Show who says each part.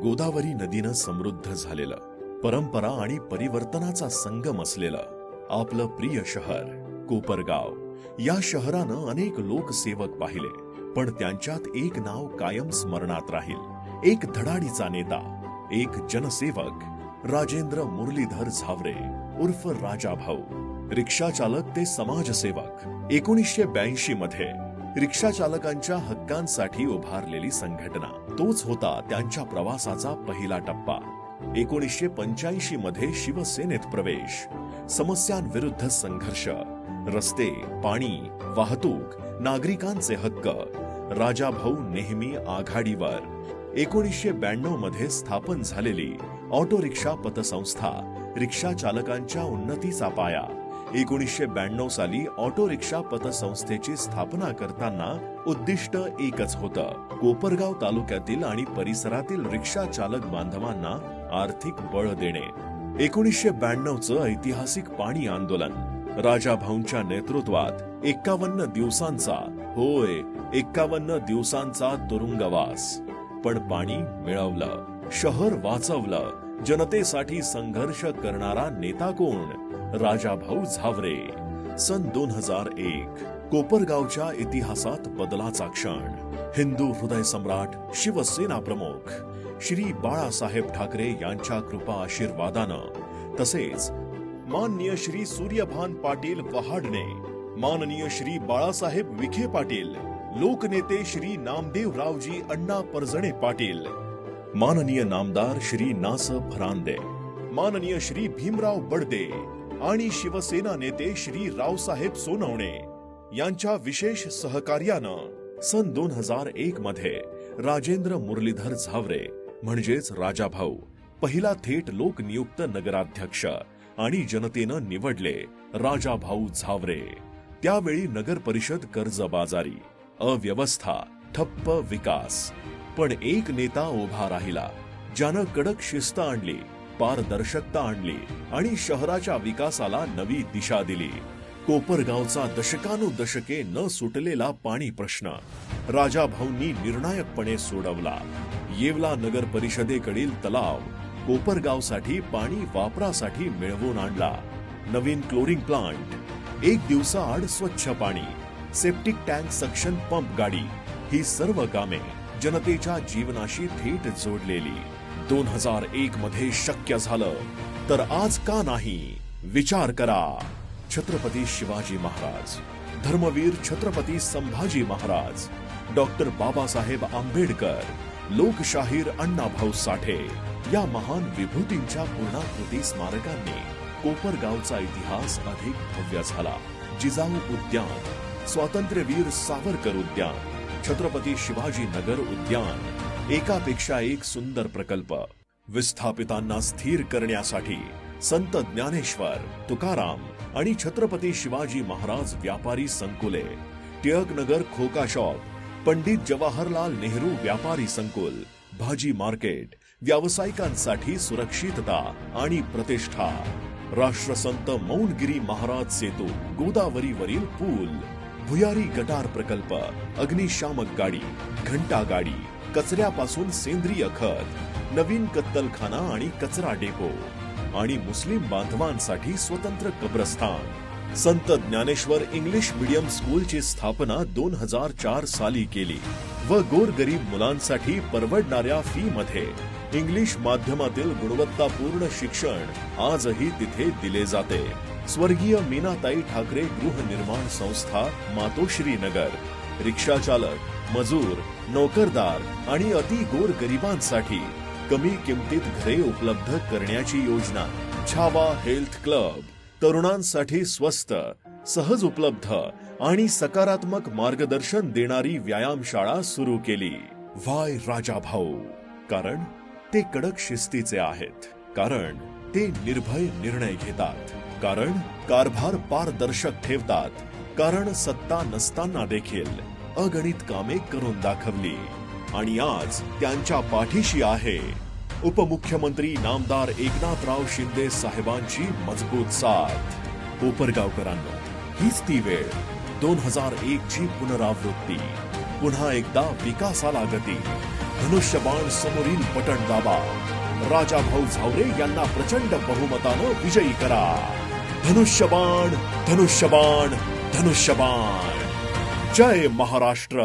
Speaker 1: गोदावरी नदीनं समृद्ध झालेलं, परंपरा आणि परिवर्तनाचा संगम असलेलं आपलं प्रिय शहर कोपरगाव. या शहरानं अनेक लोकसेवक पाहिले, पण त्यांच्यात एक नाव कायम स्मरणात राहील. एक धडाडीचा नेता, एक जनसेवक, राजेंद्र मुरलीधर झावरे उर्फ राजा भाऊ. रिक्षा चालक ते समाजसेवक. 1982 मध्ये रिक्षा चालकांच्या हक्कांसाठी उभारलेली संघटना, तोच होता त्यांच्या प्रवासाचा पहिला टप्पा. 1985 मध्ये शिवसेनेत प्रवेश, समस्यांविरुद्ध संघर्ष, रस्ते, पाणी, वाहतूक, नागरिकांचे हक्क. राजा भाऊ नेहमी आघाडीवर. 1992 मध्ये स्थापन झालेली ऑटो रिक्षा पतसंस्था रिक्षा चालकांच्या उन्नतीचा पाया. 1992 साली ऑटो रिक्षा पतसंस्थेची स्थापना करताना उद्दिष्ट एकच होतं, कोपरगाव तालुक्यातील आणि परिसरातील रिक्षा चालक बांधवांना आर्थिक बळ देणे. 1992चं ऐतिहासिक पाणी आंदोलन, राजा भाऊंच्या नेतृत्वात 51 दिवसांचा, होय 51 दिवसांचा तुरुंगवास. पण पाणी मिळवलं, शहर वाचवलं. जनतेसाठी संघर्ष करणारा नेता कोण? राजा भाऊ झावरे. सन 2001 कोपरगावच्या इतिहासात बदलाचा क्षण. हिंदू हृदय सम्राट, शिवसेना प्रमुख श्री बाळासाहेब ठाकरे यांच्या कृपा आशीर्वादानं, तसेच माननीय श्री सूर्यभान पाटील वहाडणे, माननीय श्री बाळासाहेब विखे पाटील, लोकनेते श्री नामदेवरावजी अण्णा परजणे पाटील, माननीय नामदार श्री नास फरांदे, माननीय श्री भीमराव बडदे आणि शिवसेना नेते श्री रावसाहेब सोनवणे यांच्या विशेष सहकार्यानं सन 2001 मध्ये राजेंद्र मुरलीधर झावरे म्हणजेच राजा भाऊ पहिला थेट लोकनियुक्त नगराध्यक्ष आणि जनतेनं निवडले राजा भाऊ झावरे. त्यावेळी नगर परिषद कर्जबाजारी, अव्यवस्था, ठप्प विकास. पण एक नेता उभा राहिला, ज्यानं कडक शिस्त आणली, पारदर्शकता आणली आणि शहराच्या विकासाला नवी दिशा दिली. कोपरगावचा दशकानुदशके न सुटलेला पाणी प्रश्न राजा भाऊंनी निर्णायकपणे सोडवला. येवला नगर परिषदेकडील तलाव कोपरगावसाठी पाणी वापरासाठी मिळवून आणला. नवीन क्लोरिंग प्लांट, 1 दिवसाआड स्वच्छ पाणी, सेप्टिक टँक सक्शन पंप गाडी, ही सर्व कामे जनतेच्या जीवनाशी थेट जोडलेली. 2001 मध्ये शक्य झालं, तर आज का नाही? विचार करा. छत्रपती शिवाजी महाराज, धर्मवीर छत्रपती संभाजी महाराज, डॉक्टर बाबासाहेब आंबेडकर, लोकशाहीर अण्णाभाऊ साठे या महान विभूतींच्या पूर्णाकृती स्मारकांनी कोपरगावचा इतिहास अधिक भव्य झाला. जिजाऊ उद्यान, स्वातंत्र्यवीर सावरकर उद्यान, छत्रपती शिवाजी नगर उद्यान, एकापेक्षा एक सुंदर प्रकल्प. विस्थापितांना स्थिर करण्यासाठी संत ज्ञानेश्वर, तुकाराम आणि छत्रपती शिवाजी महाराज व्यापारी संकुले, टिळकनगर खोका शॉप, पंडित जवाहरलाल नेहरू व्यापारी संकुल, भाजी मार्केट, व्यावसायिकांसाठी सुरक्षितता आणि प्रतिष्ठा, राष्ट्रसंत मौनगिरी महाराज सेतू, गोदावरीवरील पूल, भुयारी गटार प्रकल्प, अग्निशामक गाडी, घंटा गाडी, कचऱ्यापासून सेंद्रिय खत, नवीन कत्तलखाना आणि कचरा डेपो आणि मुस्लिम बांधवांसाठी स्वतंत्र कब्रस्तान. संत ज्ञानेश्वर इंग्लिश मीडियम स्कूलची स्थापना 2004 साली केली व गोरगरीब मुलांसाठी परवडणाऱ्या फी मध्ये इंग्लिश माध्यमातील गुणवत्तापूर्ण शिक्षण आजही तिथे दिले जाते. स्वर्गीय मीनाताई ठाकरे गृहनिर्माण संस्था, मातोश्री नगर, रिक्षा चालक, मजूर, नोकरदार आणि अति गोर गरिबांसाठी कमी किमतीत घरे उपलब्ध करण्याची योजना. छावा हेल्थ क्लब, तरुणांसाठी स्वस्त, सहज उपलब्ध आणि सकारात्मक मार्गदर्शन देणारी व्यायामशाळा सुरू केली. व्हाय राजा भाऊ? कारण ते कडक शिस्तीचे आहेत, कारण ते निर्भय निर्णय घेतात, कारण कारभार पारदर्शक ठेवतात, कारण सत्ता नसताना देखील अगणित कामे करून दाखवली. आणि आज त्यांच्या पाठीशी आहे उपमुख्यमंत्री नामदार एकनाथराव शिंदे साहेबांची मजबूत साथ. कोपरगावकरांनो, हीच ती वेळ, 2001 ची पुनरावृत्ती, पुन्हा एकदा विकासाला गती. धनुष्यबाण समोरील बटण दाबा. राजाभाऊ झावरे यांना प्रचंड बहुमतानं विजयी करा. धनुष्यबाण, धनुष्यबाण, धनुष्यबाण. जय महाराष्ट्र.